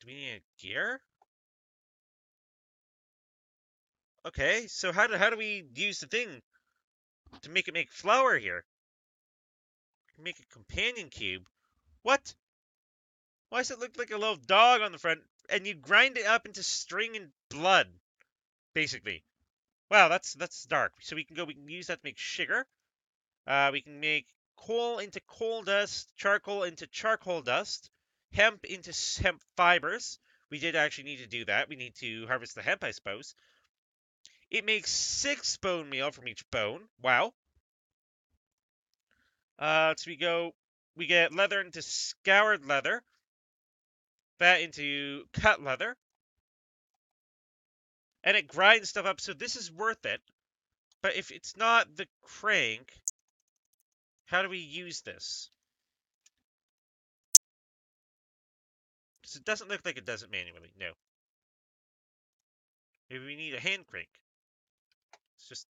Do we need a gear? Okay, so how do we use the thing to make it make flour here? Make a companion cube. What? Why does it look like a little dog on the front? And you grind it up into string and blood, basically. Wow, that's dark. So we can use that to make sugar. We can make coal into coal dust, charcoal into charcoal dust, hemp into hemp fibers. We did actually need to do that. We need to harvest the hemp, I suppose. It makes 6 bone meal from each bone. Wow. So we get leather into scoured leather, that into cut leather, and it grinds stuff up. So this is worth it. But if it's not the crank, how do we use this? Because it doesn't look like it does it manually. No. Maybe we need a hand crank.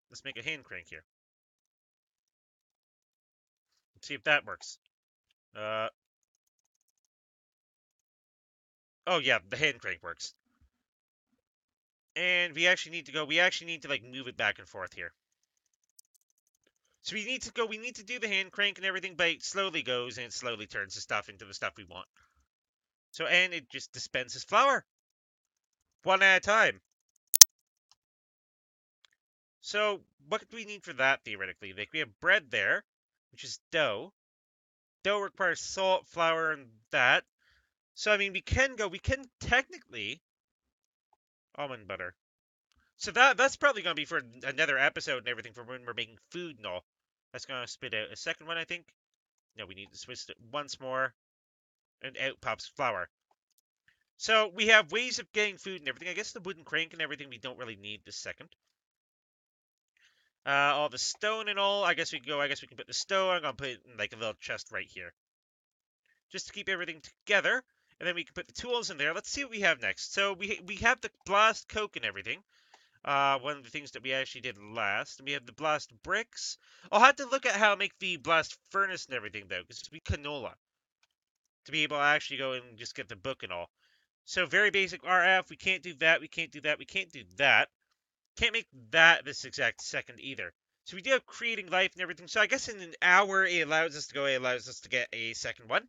Let's make a hand crank here. Let's see if that works. Uh, oh yeah, the hand crank works. And we actually need to go. We actually need to like move it back and forth here. So we need to go. We need to do the hand crank and everything, but it slowly goes and it slowly turns the stuff into the stuff we want. So and it just dispenses flour, one at a time. So what do we need for that theoretically? Like we have bread there, which is dough. Dough requires salt, flour, and that. So I mean, we can technically almond butter. So that's probably gonna be for another episode and everything for when we're making food and all. That's gonna spit out a second one, I think. No, we need to switch it once more, and out pops flour. So we have ways of getting food and everything. I guess the wooden crank and everything we don't really need this second. All the stone and all. I guess we can go. I guess we can put the stone. I'm gonna put it in like a little chest right here, just to keep everything together. And then we can put the tools in there. Let's see what we have next. So we have the blast coke and everything. One of the things that we actually did last. We have the blast bricks. I'll have to look at how to make the blast furnace and everything though, because we canola to be able to actually go and just get the book and all. So very basic RF. We can't do that. We can't do that. We can't do that. Can't make that this exact second either. So we do have creating life and everything. So I guess in an hour it allows us to go. It allows us to get a second one.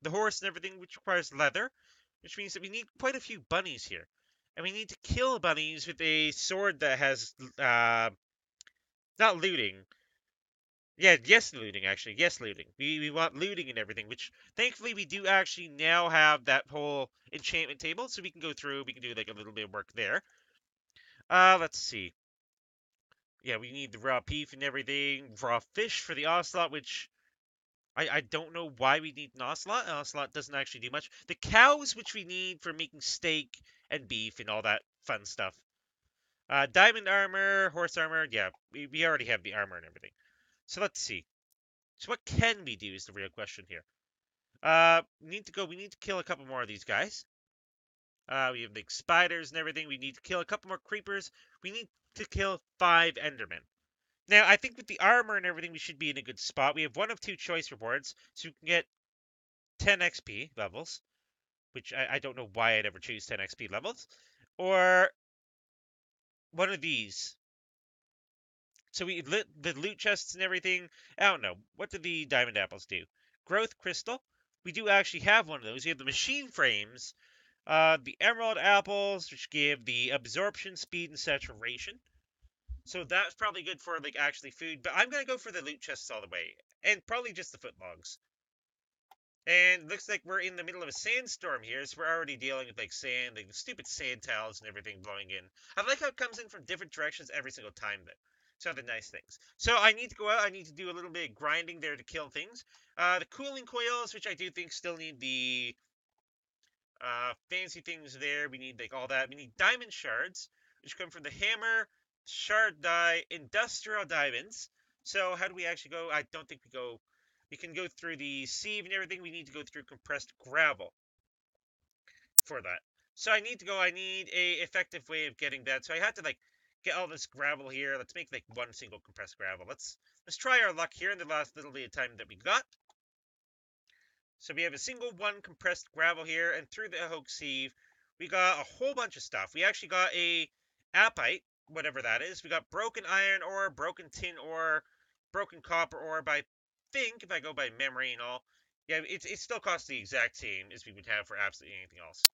The horse and everything, which requires leather, which means that we need quite a few bunnies here. And we need to kill bunnies with a sword that has, not looting. Yeah, yes, looting, actually. Yes, looting. We want looting and everything, which thankfully we do actually now have that whole enchantment table, so we can go through, we can do like a little bit of work there. Let's see. Yeah, we need the raw beef and everything, raw fish for the ocelot, which I don't know why we need an ocelot. An ocelot doesn't actually do much. The cows, which we need for making steak and beef and all that fun stuff. Diamond armor, horse armor. Yeah, we already have the armor and everything. So let's see. So what can we do is the real question here. We need to go. We need to kill a couple more of these guys. We have big spiders and everything. We need to kill a couple more creepers. We need to kill 5 Endermen. Now, I think with the armor and everything, we should be in a good spot. We have one of 2 choice rewards, so we can get 10 XP levels, which I don't know why I'd ever choose 10 XP levels, or one of these. So we lit the loot chests and everything. I don't know. What do the diamond apples do? Growth crystal. We do actually have one of those. We have the machine frames, the emerald apples, which give the absorption, speed, and saturation. So that's probably good for like actually food. But I'm gonna go for the loot chests all the way, and probably just the footlogs. And looks like we're in the middle of a sandstorm here, so we're already dealing with like sand, like stupid sand tiles and everything blowing in. I like how it comes in from different directions every single time though. So the nice things. So I need to go out, I need to do a little bit of grinding there to kill things. The cooling coils, which I do think still need the fancy things there. We need like all that. We need diamond shards, which come from the hammer, shard die, industrial diamonds. So how do we actually go? I don't think we go. We can go through the sieve and everything. We need to go through compressed gravel for that. So I need to go. I need a effective way of getting that. So I had to like get all this gravel here. Let's make like one single compressed gravel. Let's try our luck here in the last little bit of time that we got. So we have a single one compressed gravel here, and through the Hoax sieve, we got a whole bunch of stuff. We actually got a apite, whatever that is. We got broken iron ore, broken tin ore, broken copper ore. But I think if I go by memory and all, yeah, it still costs the exact same as we would have for absolutely anything else.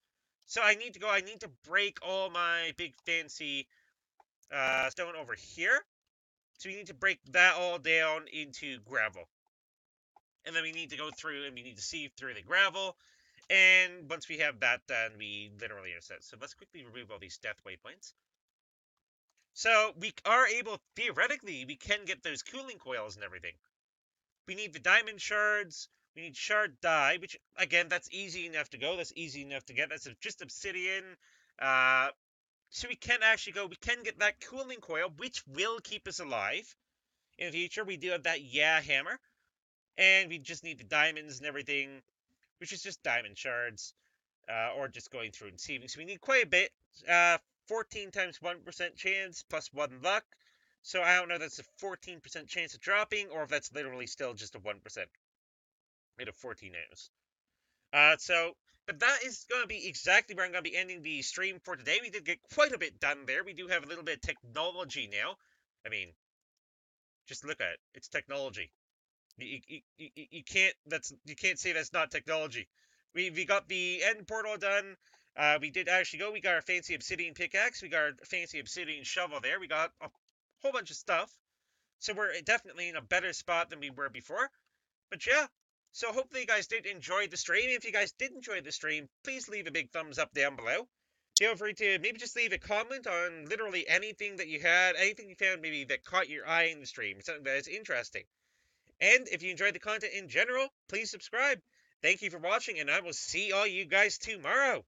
So I need to go. I need to break all my big fancy stone over here. So we need to break that all down into gravel. And then we need to go through and we need to see through the gravel. And once we have that done, we literally are set. So let's quickly remove all these death waypoints. So we are able, theoretically, we can get those cooling coils and everything. We need the diamond shards. We need shard dye, which, again, that's easy enough to go. That's easy enough to get. That's just obsidian. So we can actually go, we can get that cooling coil, which will keep us alive in the future. We do have that hammer. And we just need the diamonds and everything, which is just diamond shards, or just going through and saving. So we need quite a bit. 14 times 1% chance plus 1 luck. So I don't know if that's a 14% chance of dropping, or if that's literally still just a 1% out of 14 items. But that is going to be exactly where I'm going to be ending the stream for today. We did get quite a bit done there. We do have a little bit of technology now. I mean, just look at it. It's technology. You can't say that's not technology. We got the end portal done. We did actually go. We got our fancy obsidian pickaxe. We got our fancy obsidian shovel there. We got a whole bunch of stuff. So we're definitely in a better spot than we were before. But yeah, so hopefully you guys did enjoy the stream. If you guys did enjoy the stream, please leave a big thumbs up down below. Feel free to maybe just leave a comment on literally anything that you had, anything you found maybe that caught your eye in the stream, something that is interesting. And if you enjoyed the content in general, please subscribe. Thank you for watching, and I will see all you guys tomorrow.